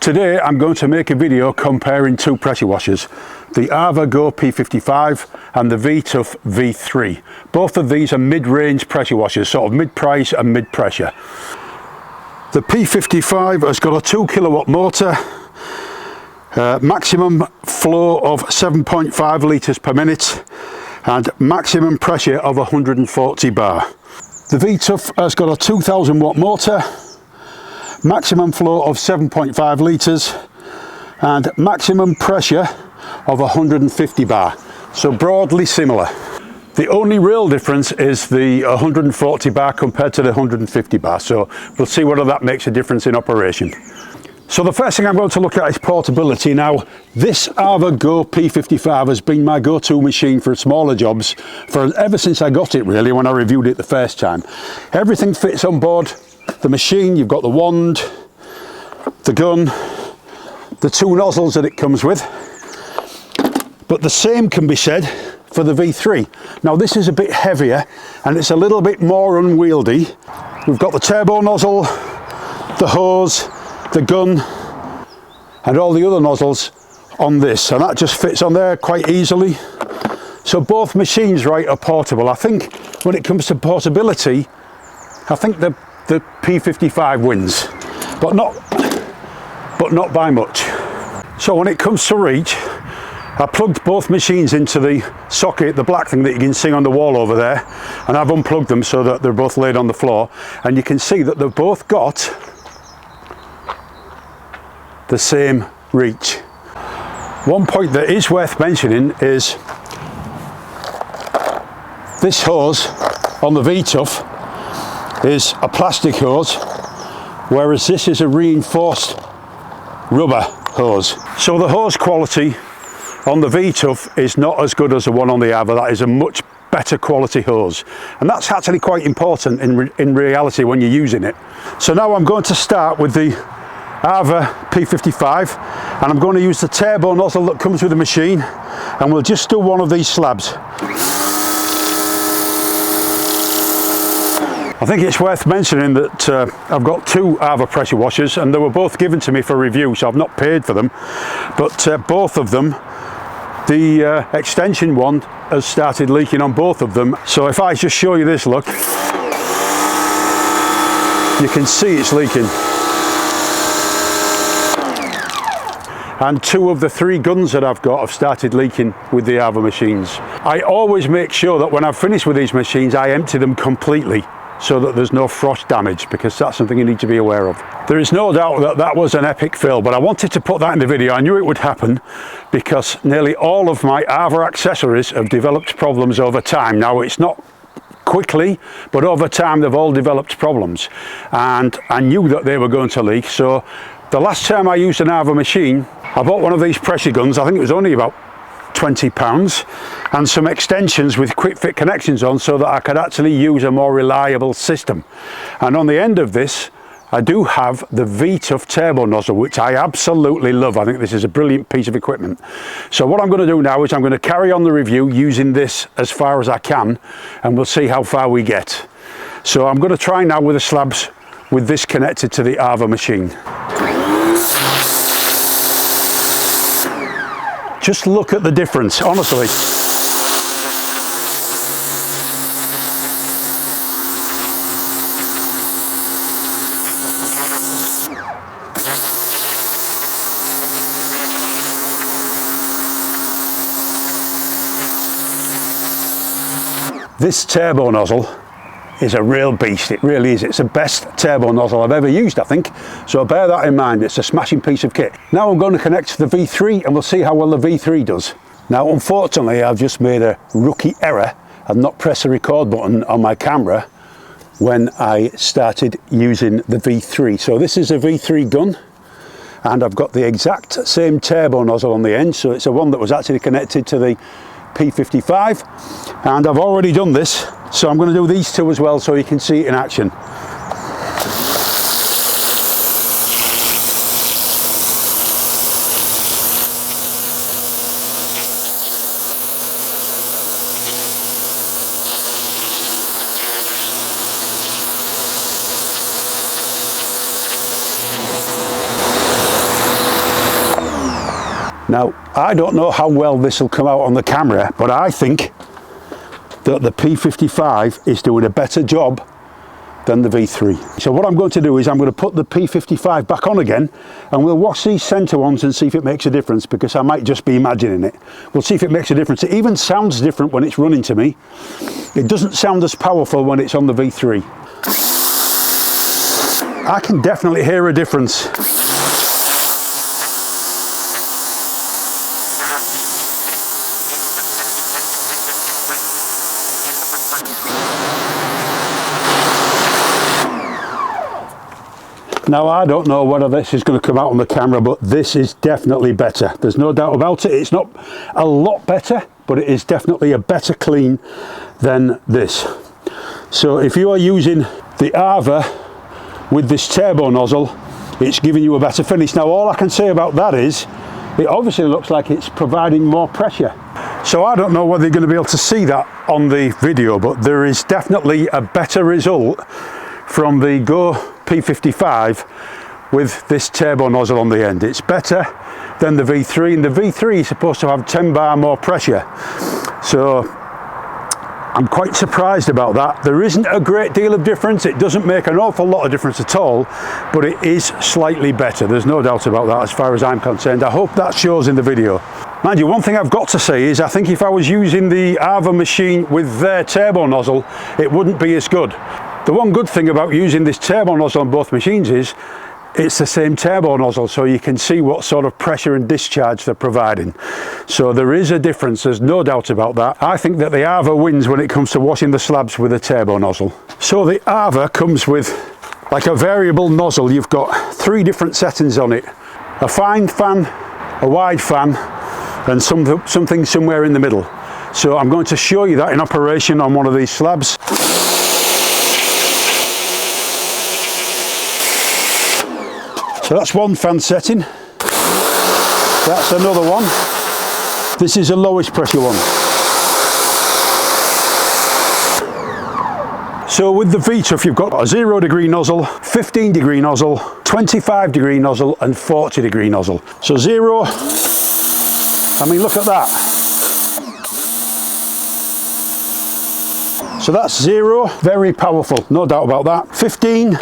Today I'm going to make a video comparing two pressure washers, the Ava Go P55 and the V-Tuf V3. Both of these are mid-range pressure washers, sort of mid-price and mid-pressure. The P55 has got a 2 kilowatt motor, maximum flow of 7.5 litres per minute and maximum pressure of 140 bar. The V-Tuf has got a 2000 watt motor, maximum flow of 7.5 litres and maximum pressure of 150 bar. So broadly similar. The only real difference is the 140 bar compared to the 150 bar. So we'll see whether that makes a difference in operation. So the first thing I'm going to look at is portability. Now, this Ava Go P55 has been my go-to machine for smaller jobs ever since I got it, really, when I reviewed it the first time. Everything fits on board the machine. You've got the wand, the gun, the two nozzles that it comes with. But the same can be said for the V3. Now, this is a bit heavier and it's a little bit more unwieldy. We've got the turbo nozzle, the hose, the gun and all the other nozzles on this, and that just fits on there quite easily. So both machines, right, are portable. I think when it comes to portability, I think the P55 wins, but not by much. So when it comes to reach, I plugged both machines into the socket, the black thing that you can see on the wall over there, and I've unplugged them so that they're both laid on the floor, and you can see that they've both got the same reach. One point that is worth mentioning is this hose on the V-Tuf is a plastic hose, whereas this is a reinforced rubber hose. So the hose quality on the V-Tuf is not as good as the one on the Ava. That is a much better quality hose, and that's actually quite important in reality when you're using it. So now I'm going to start with the Ava P55, and I'm going to use the turbo nozzle that comes with the machine, and we'll just do one of these slabs. I think it's worth mentioning that I've got two Ava pressure washers, and they were both given to me for review, so I've not paid for them, but both of them, the extension one has started leaking on both of them. So if I just show you this, look, you can see it's leaking. And two of the three guns that I've got have started leaking with the Ava machines. I always make sure that when I've finished with these machines, I empty them completely so that there's no frost damage, because that's something you need to be aware of. There is no doubt that that was an epic fail, but I wanted to put that in the video. I knew it would happen because nearly all of my Ava accessories have developed problems over time. Now, it's not quickly, but over time they've all developed problems, and I knew that they were going to leak. So the last time I used an Ava machine, I bought one of these pressure guns. I think it was only about £20, and some extensions with quick fit connections on so that I could actually use a more reliable system. And on the end of this, I do have the V-Tuf turbo nozzle, which I absolutely love. I think this is a brilliant piece of equipment. So what I'm going to do now is I'm going to carry on the review using this as far as I can, and we'll see how far we get. So I'm going to try now with the slabs with this connected to the Ava machine. Just look at the difference, honestly. This turbo nozzle is a real beast. It really is. It's the best turbo nozzle I've ever used, I think. So bear that in mind. It's a smashing piece of kit. Now I'm going to connect to the V3 and we'll see how well the V3 does. Now, unfortunately, I've just made a rookie error and not pressed the record button on my camera when I started using the V3. So this is a V3 gun, and I've got the exact same turbo nozzle on the end. So it's the one that was actually connected to the P55, and I've already done this. So I'm going to do these two as well so you can see it in action. Now, I don't know how well this will come out on the camera, but I think that the P55 is doing a better job than the V3. So what I'm going to do is I'm going to put the P55 back on again, and we'll watch these centre ones and see if it makes a difference, because I might just be imagining it. We'll see if it makes a difference. It even sounds different when it's running to me. It doesn't sound as powerful when it's on the V3. I can definitely hear a difference. Now, I don't know whether this is going to come out on the camera, but this is definitely better. There's no doubt about it. It's not a lot better, but it is definitely a better clean than this. So if you are using the Ava with this turbo nozzle, it's giving you a better finish. Now, all I can say about that is it obviously looks like it's providing more pressure. So I don't know whether you're going to be able to see that on the video, but there is definitely a better result from the Go P55 with this turbo nozzle on the end. It's better than the V3, and the V3 is supposed to have 10 bar more pressure. So I'm quite surprised about that. There isn't a great deal of difference. It doesn't make an awful lot of difference at all, but it is slightly better. There's no doubt about that as far as I'm concerned. I hope that shows in the video. Mind you, one thing I've got to say is I think if I was using the Ava machine with their turbo nozzle, it wouldn't be as good. The one good thing about using this turbo nozzle on both machines is it's the same turbo nozzle, so you can see what sort of pressure and discharge they're providing. So there is a difference, there's no doubt about that. I think that the Ava wins when it comes to washing the slabs with a turbo nozzle. So the Ava comes with like a variable nozzle. You've got 3 different settings on it: a fine fan, a wide fan, and something somewhere in the middle. So I'm going to show you that in operation on one of these slabs. So that's one fan setting. That's another one. This is the lowest pressure one. So with the V-Tuf, you've got a 0 degree nozzle, 15 degree nozzle, 25 degree nozzle, and 40 degree nozzle. So 0, I mean, look at that. So that's 0, very powerful, no doubt about that. 15.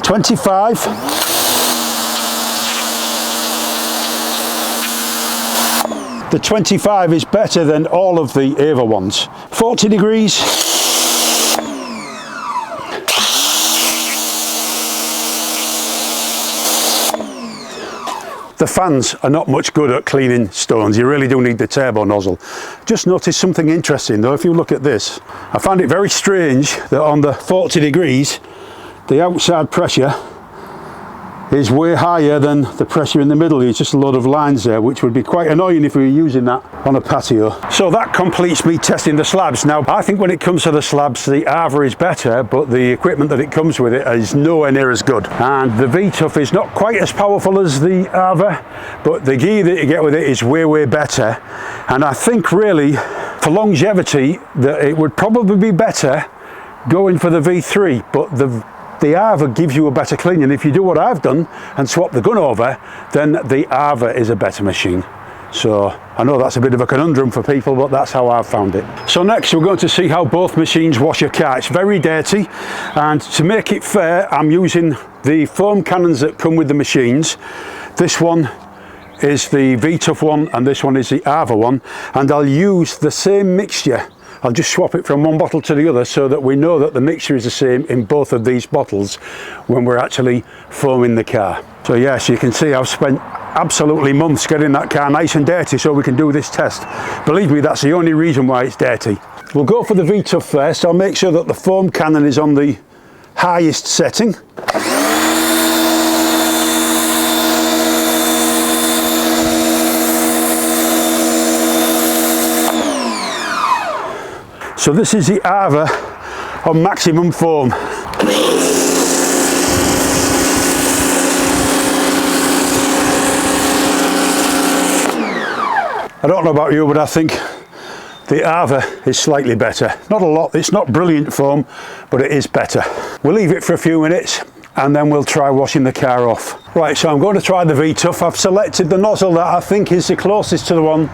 25, the 25 is better than all of the Ava ones. 40 degrees, the fans are not much good at cleaning stones. You really do need the turbo nozzle. Just noticed something interesting though. If you look at this, I found it very strange that on the 40 degrees the outside pressure is way higher than the pressure in the middle. It's just a lot of lines there, which would be quite annoying if we were using that on a patio. So that completes me testing the slabs. Now, I think when it comes to the slabs, the Ava is better, but the equipment that it comes with it is nowhere near as good. And the V-Tuf is not quite as powerful as the Ava, but the gear that you get with it is way, way better. And I think really, for longevity, that it would probably be better going for the V3, but the Ava gives you a better clean, and if you do what I've done and swap the gun over, then the Ava is a better machine. So I know that's a bit of a conundrum for people, but that's how I've found it. So next we're going to see how both machines wash your car. It's very dirty, and to make it fair, I'm using the foam cannons that come with the machines. This one is the V-Tuf one, and this one is the Ava one, and I'll use the same mixture. I'll just swap it from one bottle to the other so that we know that the mixture is the same in both of these bottles when we're actually foaming the car. So yes, you can see I've spent absolutely months getting that car nice and dirty so we can do this test. Believe me, that's the only reason why it's dirty. We'll go for the V-Tuf first. I'll make sure that the foam cannon is on the highest setting. So this is the Ava on maximum foam. I don't know about you, but I think the Ava is slightly better. Not a lot, it's not brilliant foam, but it is better. We'll leave it for a few minutes and then we'll try washing the car off. Right, so I'm going to try the V-Tuf. I've selected the nozzle that I think is the closest to the one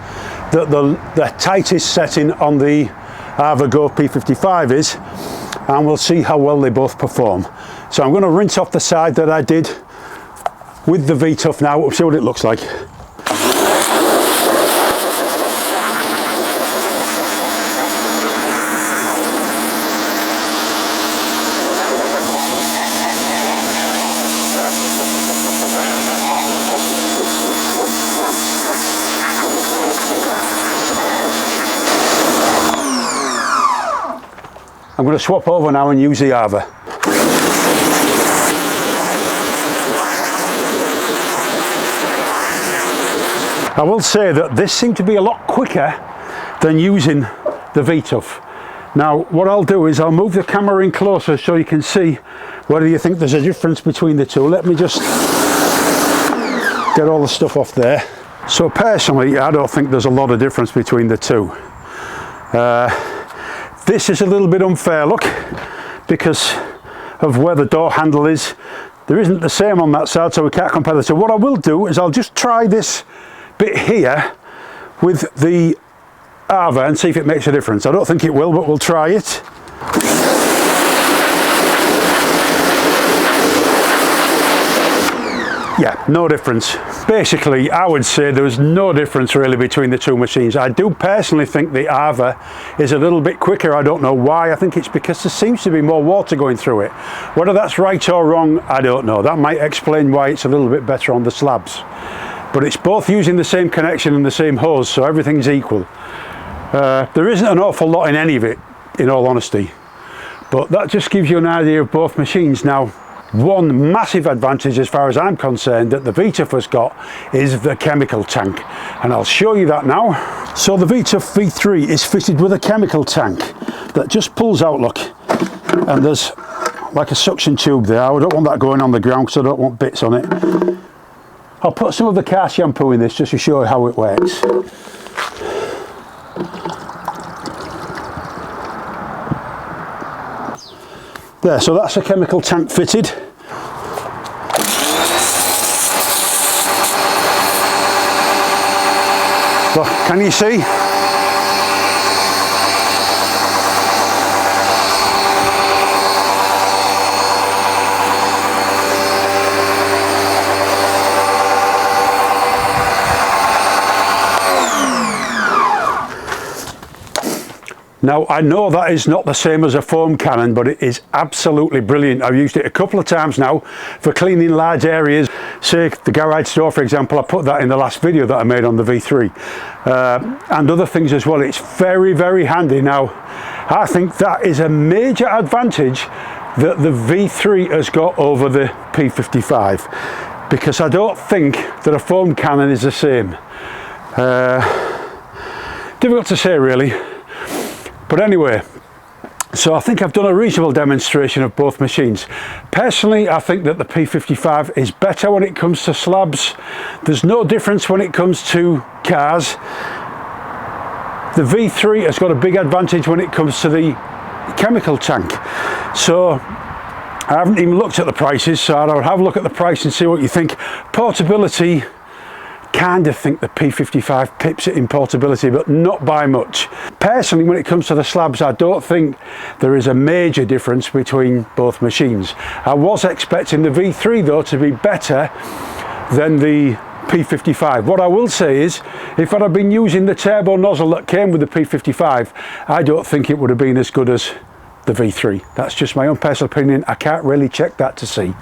that the tightest setting on the Ava Go P55 is, and we'll see how well they both perform. So I'm going to rinse off the side that I did with the V-Tuf now. We'll see what it looks like. I'm going to swap over now and use the Ava. I will say that this seemed to be a lot quicker than using the V-Tuf. Now what I'll do is I'll move the camera in closer so you can see whether you think there's a difference between the two. Let me just get all the stuff off there. So personally, I don't think there's a lot of difference between the two. This is a little bit unfair, look, because of where the door handle is. There isn't the same on that side, so we can't compare the two. What I will do is I'll just try this bit here with the Ava and see if it makes a difference. I don't think it will, but we'll try it. Yeah, no difference. Basically, I would say there was no difference really between the two machines. I do personally think the Ava is a little bit quicker. I don't know why. I think it's because there seems to be more water going through it. Whether that's right or wrong, I don't know. That might explain why it's a little bit better on the slabs. But it's both using the same connection and the same hose, so everything's equal. There isn't an awful lot in any of it, in all honesty. But that just gives you an idea of both machines. Now, one massive advantage as far as I'm concerned that the V-Tuf has got is the chemical tank, and I'll show you that now. So the V-Tuf V3 is fitted with a chemical tank that just pulls out, look, and there's like a suction tube there. I don't want that going on the ground because I don't want bits on it. I'll put some of the car shampoo in this just to show you how it works. There, so that's a chemical tank fitted. Look, can you see? Now I know that is not the same as a foam cannon, but it is absolutely brilliant. I've used it a couple of times now for cleaning large areas. Say the garage door, for example, I put that in the last video that I made on the V3, and other things as well. It's very, very handy. Now I think that is a major advantage that the V3 has got over the P55, because I don't think that a foam cannon is the same. Difficult to say really. But anyway, so I think I've done a reasonable demonstration of both machines. Personally, I think that the P55 is better when it comes to slabs. There's no difference when it comes to cars. The V3 has got a big advantage when it comes to the chemical tank. So I haven't even looked at the prices, so I would have a look at the price and see what you think. Portability, kind of think the P55 pips it in portability, but not by much. Personally, when it comes to the slabs, I don't think there is a major difference between both machines. I was expecting the V3 though to be better than the P55. What I will say is, if I'd have been using the turbo nozzle that came with the P55, I don't think it would have been as good as the V3. That's just my own personal opinion. I can't really check that to see.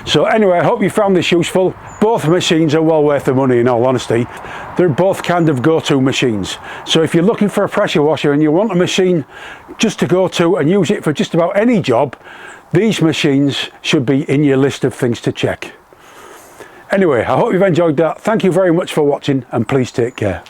So anyway, I hope you found this useful. Both machines are well worth the money, in all honesty. They're both kind of go-to machines. So if you're looking for a pressure washer and you want a machine just to go to and use it for just about any job, these machines should be in your list of things to check. Anyway, I hope you've enjoyed that. Thank you very much for watching, and please take care.